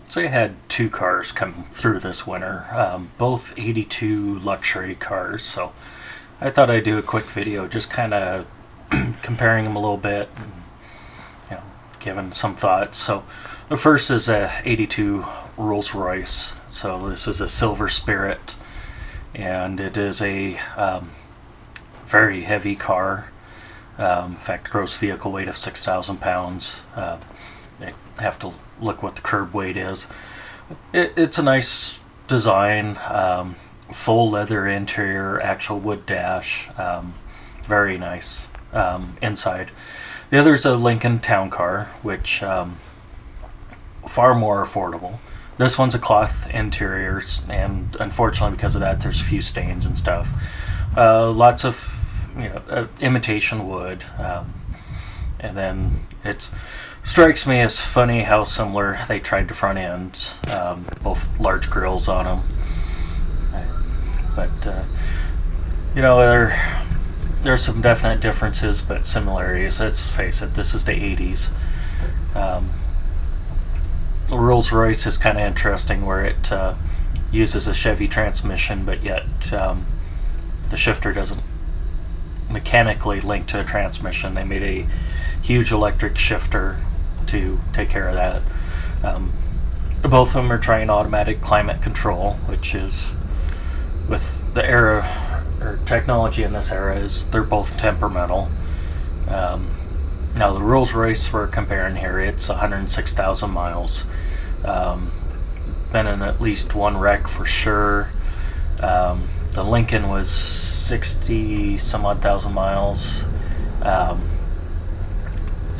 So I had two cars come through this winter, both 82 luxury cars. So I thought I'd do a quick video just kind of comparing them a little bit and giving some thoughts. So the first is a 82 Rolls Royce. So this is a Silver Spirit, and it is a very heavy car. In fact, gross vehicle weight of 6,000 pounds. I have to look what the curb weight is. It's a nice design, full leather interior, actual wood dash, very nice inside. The other is a Lincoln Town Car, which far more affordable. This one's a cloth interior, and unfortunately because of that there's a few stains and stuff. Lots of imitation wood, and then it strikes me as funny how similar they tried to front ends, both large grills on them. But there's some definite differences, but similarities. Let's face it, this is the 80s. Rolls Royce is kind of interesting where it uses a Chevy transmission, but yet the shifter doesn't mechanically link to a transmission. They made a huge electric shifter to take care of that. Both of them are trying automatic climate control, which is, with the era or technology in this era, is they're both temperamental. Now the Rolls Royce we're comparing here, it's 106,000 miles. Been in at least one wreck for sure. The Lincoln was 60 some odd thousand miles.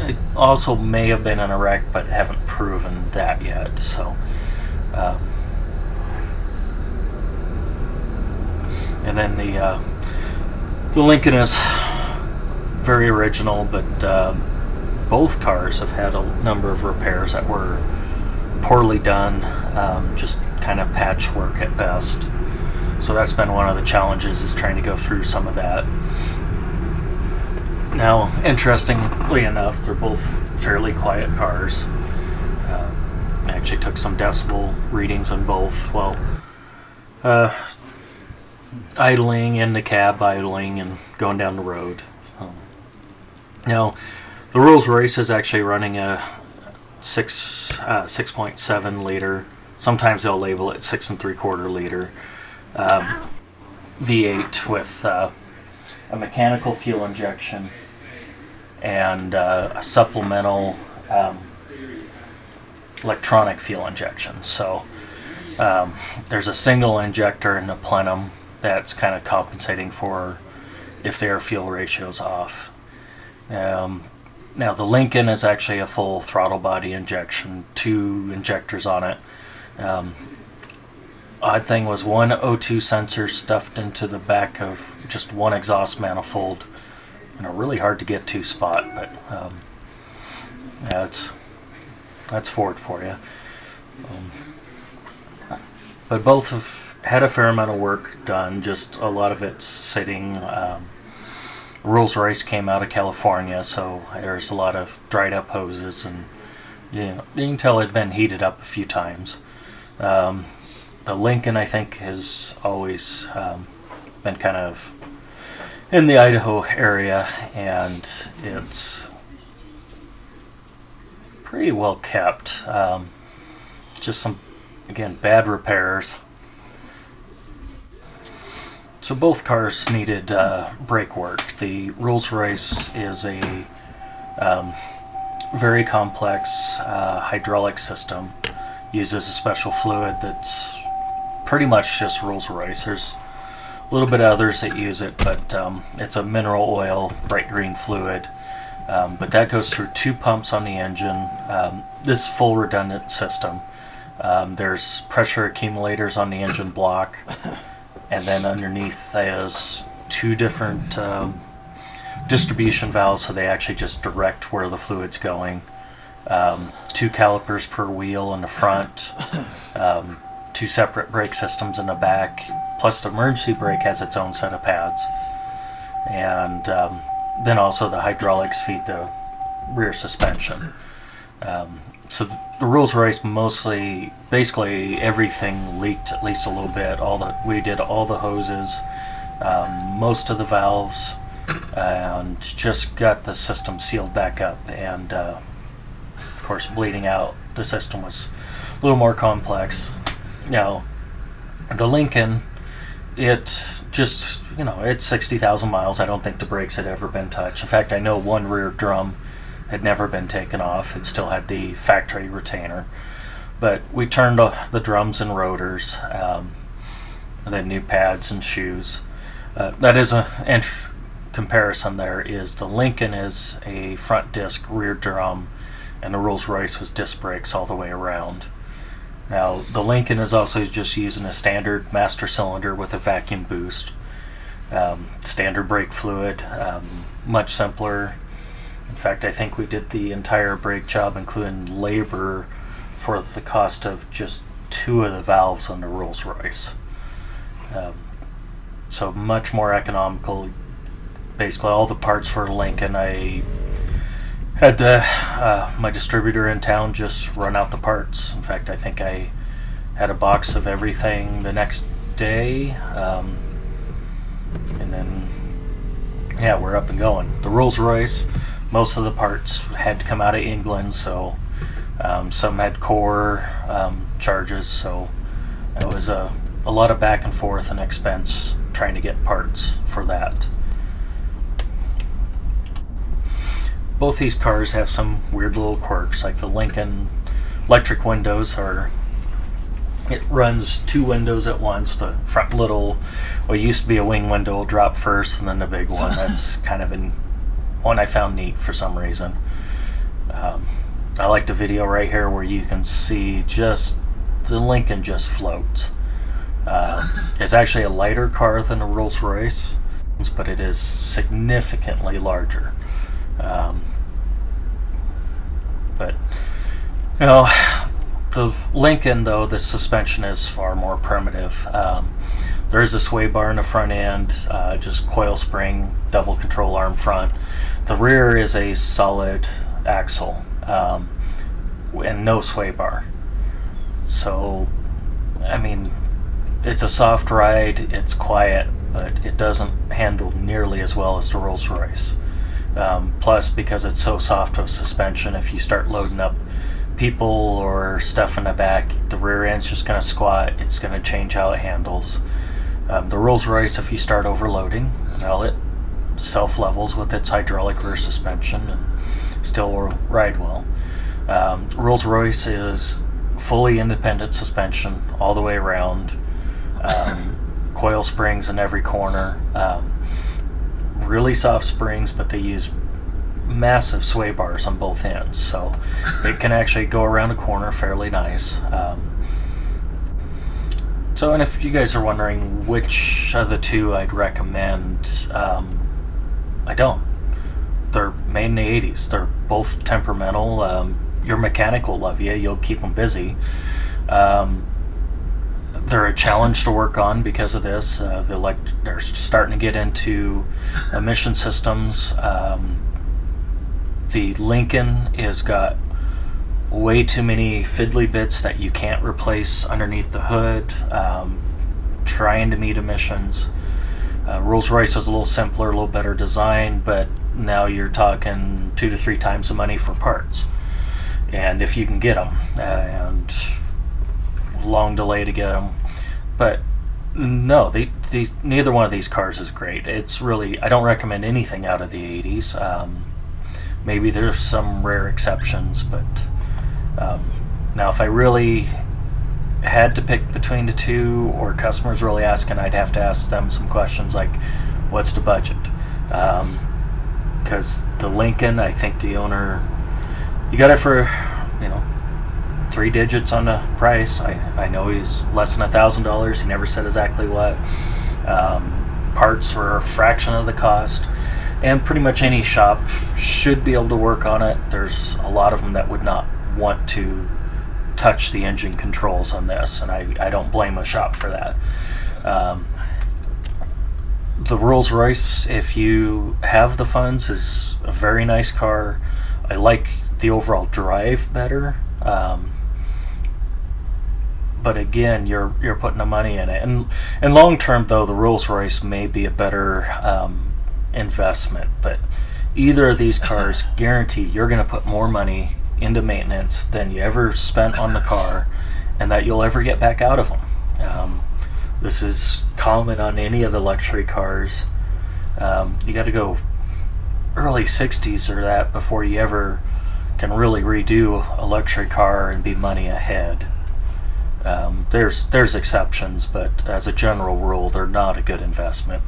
It also may have been in a wreck, but haven't proven that yet. So, and then the Lincoln is very original, but both cars have had a number of repairs that were poorly done, just kind of patchwork at best. So that's been one of the challenges, is trying to go through some of that. Now, interestingly enough, they're both fairly quiet cars. I actually took some decibel readings on both while idling in the cab, idling and going down the road. Now, the Rolls Royce is actually running a 6.7 liter. Sometimes they'll label it 6.75 liter V8 with a mechanical fuel injection and a supplemental electronic fuel injection. So there's a single injector in the plenum that's kind of compensating for if the air fuel ratio is off. Now the Lincoln is actually a full throttle body injection, 2 injectors on it. Odd thing was one O2 sensor stuffed into the back of just one exhaust manifold in a really hard to get to spot, but that's Ford for you. But both have had a fair amount of work done, just a lot of it's sitting. Rolls Royce came out of California, so there's a lot of dried up hoses, and you can tell it's been heated up a few times. The Lincoln, I think, has always been kind of in the Idaho area, and it's pretty well kept. Just some, again, bad repairs. So both cars needed brake work. The Rolls Royce is a very complex hydraulic system. Uses a special fluid that's pretty much just Rolls Royce. There's a little bit of others that use it, but it's a mineral oil, bright green fluid. But that goes through 2 pumps on the engine. This full redundant system. There's pressure accumulators on the engine block, and then underneath there's 2 different distribution valves, so they actually just direct where the fluid's going. 2 calipers per wheel in the front, 2 separate brake systems in the back, plus the emergency brake has its own set of pads. And then also the hydraulics feed the rear suspension. So the Rolls Royce mostly, basically everything leaked at least a little bit. We did all the hoses, most of the valves, and just got the system sealed back up. And of course, bleeding out, the system was a little more complex. Now, the Lincoln, it just, it's 60,000 miles. I don't think the brakes had ever been touched. In fact, I know one rear drum had never been taken off. It still had the factory retainer. But we turned the drums and rotors, and then new pads and shoes. That is a comparison. There is the Lincoln is a front disc rear drum, and the Rolls Royce was disc brakes all the way around. Now, the Lincoln is also just using a standard master cylinder with a vacuum boost. Standard brake fluid, much simpler. In fact, I think we did the entire brake job, including labor, for the cost of just 2 of the valves on the Rolls Royce. So much more economical. Basically, all the parts for Lincoln, I had my distributor in town just run out the parts. In fact, I think I had a box of everything the next day, and then we're up and going. The Rolls Royce, most of the parts had to come out of England, so some had core charges, so it was a lot of back and forth and expense trying to get parts for that. Both these cars have some weird little quirks, like the Lincoln electric windows it runs 2 windows at once. The front little, what used to be a wing window, will drop first, and then the big one. That's kind of one I found neat for some reason. I like the video right here where you can see just the Lincoln just floats. It's actually a lighter car than a Rolls Royce, but it is significantly larger. But the Lincoln, though, the suspension is far more primitive. There is a sway bar in the front end, just coil spring, double control arm front. The rear is a solid axle, and no sway bar. So, I mean, it's a soft ride, it's quiet, but it doesn't handle nearly as well as the Rolls Royce. Plus, because it's so soft with suspension, if you start loading up people or stuff in the back, the rear end's just going to squat. It's going to change how it handles. The Rolls Royce, if you start overloading, it self-levels with its hydraulic rear suspension and still will ride well. Rolls Royce is fully independent suspension all the way around. Coil springs in every corner. Really soft springs, but they use massive sway bars on both ends, so it can actually go around a corner fairly nice. And if you guys are wondering which of the two I'd recommend, I don't. They're made in the 80s. They're both temperamental. Your mechanic will love you. You'll keep them busy. They're a challenge to work on because of this. They're starting to get into emission systems. The Lincoln has got way too many fiddly bits that you can't replace underneath the hood, trying to meet emissions. Rolls Royce was a little simpler, a little better design, but now you're talking 2 to 3 times the money for parts, and if you can get them, and long delay to get them. But no, neither one of these cars is great. It's really, I don't recommend anything out of the 80s. Maybe there's some rare exceptions, but now if I really had to pick between the two, or customers really asking, I'd have to ask them some questions like, what's the budget? Because the Lincoln, I think the owner, you got it for, 3 digits on the price. I know he's less than $1,000. He never said exactly what. Parts were a fraction of the cost, and pretty much any shop should be able to work on it. There's a lot of them that would not want to touch the engine controls on this, and I don't blame a shop for that. The Rolls Royce, if you have the funds, is a very nice car. I like the overall drive better. Um, but again, you're putting the money in it, and long term though, the Rolls Royce may be a better investment. But either of these cars, guarantee you're going to put more money into maintenance than you ever spent on the car, and that you'll ever get back out of them. This is common on any of the luxury cars. You got to go early 60s or that before you ever can really redo a luxury car and be money ahead. There's exceptions, but as a general rule, they're not a good investment.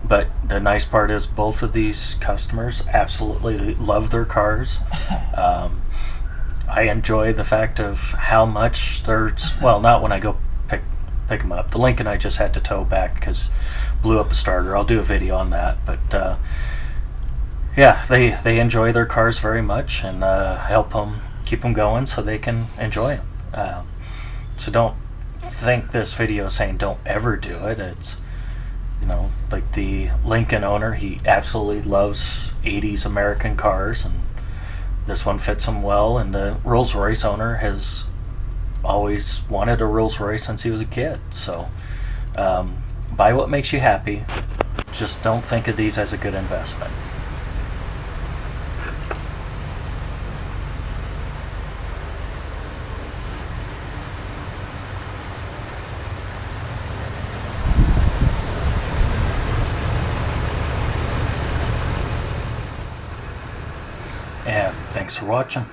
But the nice part is both of these customers absolutely love their cars. I enjoy the fact of how much they're, well, not when I go pick them up. The Lincoln I just had to tow back because blew up a starter. I'll do a video on that. But yeah, they enjoy their cars very much, and help them keep them going so they can enjoy them. So don't think this video is saying don't ever do it. It's, you know, like the Lincoln owner, he absolutely loves 80s American cars, and this one fits him well. And the Rolls Royce owner has always wanted a Rolls Royce since he was a kid. So buy what makes you happy. Just don't think of these as a good investment. And thanks for watching.